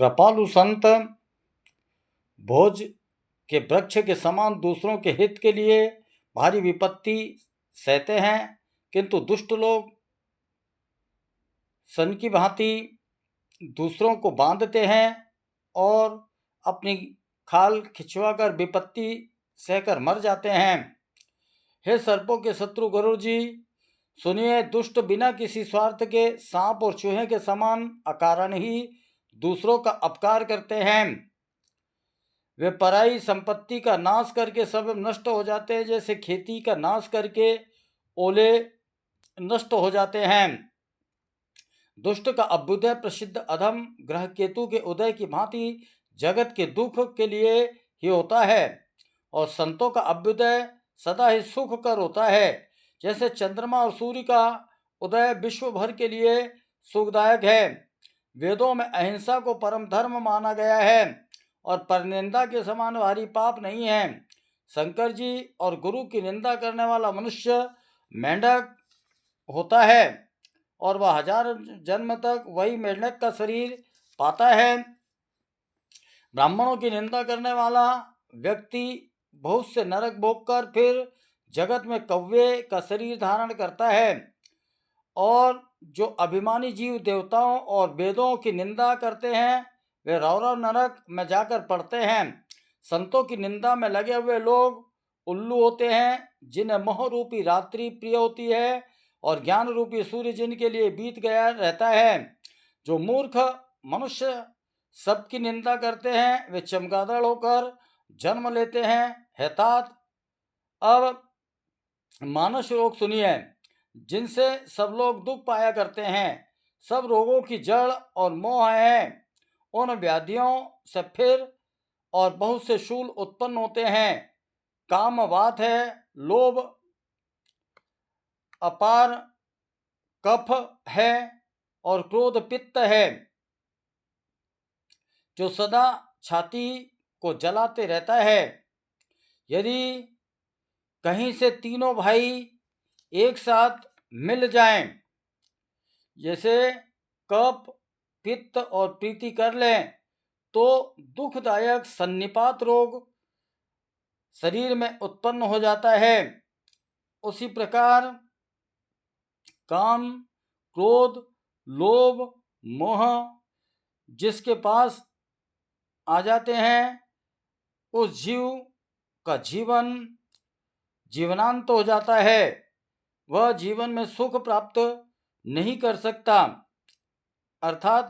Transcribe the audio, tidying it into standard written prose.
कृपालु संत भोज के वृक्ष के समान दूसरों के हित के लिए भारी विपत्ति सहते हैं, किंतु दुष्ट लोग सन की भांति दूसरों को बांधते हैं और अपनी खाल खिंचवाकर विपत्ति सहकर मर जाते हैं। हे सर्पों के शत्रु गरुड़ जी, सुनिए, दुष्ट बिना किसी स्वार्थ के सांप और चूहे के समान अकारण ही दूसरों का अपकार करते हैं। वे पराई संपत्ति का नाश करके सब नष्ट हो जाते हैं, जैसे खेती का नाश करके ओले नष्ट हो जाते हैं। दुष्ट का अभ्युदय प्रसिद्ध अधम ग्रह केतु के उदय की भांति जगत के दुख के लिए ही होता है, और संतों का अभ्युदय सदा ही सुख कर होता है। जैसे चंद्रमा और सूर्य का उदय विश्व भर के लिए सुखदायक है। वेदों में अहिंसा को परम धर्म माना गया है और परनिंदा के समान भारी पाप नहीं है। शंकर जी और गुरु की निंदा करने वाला मनुष्य मेंढक होता है और वह 1000 जन्म तक वही मेंढक का शरीर पाता है। ब्राह्मणों की निंदा करने वाला व्यक्ति बहुत से नरक भोग कर फिर जगत में कौवे का शरीर धारण करता है, और जो अभिमानी जीव देवताओं और वेदों की निंदा करते हैं वे रौरव नरक में जाकर पड़ते हैं। संतों की निंदा में लगे हुए लोग उल्लू होते हैं, जिन्हें मोह रूपी रात्रि प्रिय होती है और ज्ञान रूपी सूर्य जिनके लिए बीत गया रहता है। जो मूर्ख मनुष्य सबकी निंदा करते हैं वे चमगादड़ होकर जन्म लेते हैं। हेतात अब मानस रोग सुनिए, जिनसे सब लोग दुख पाया करते हैं। सब रोगों की जड़ और मोह है। उन व्याधियों से फिर और बहुत से शूल उत्पन्न होते हैं। काम वात है, लोभ अपार कफ है और क्रोध पित्त है, जो सदा छाती को जलाते रहता है। यदि कहीं से तीनों भाई एक साथ मिल जाएं, जैसे कफ पित्त और प्रीति कर लें, तो दुखदायक सन्निपात रोग शरीर में उत्पन्न हो जाता है। उसी प्रकार काम, क्रोध, लोभ, मोह जिसके पास आ जाते हैं, उस जीव का जीवनांत हो जाता है। वह जीवन में सुख प्राप्त नहीं कर सकता। अर्थात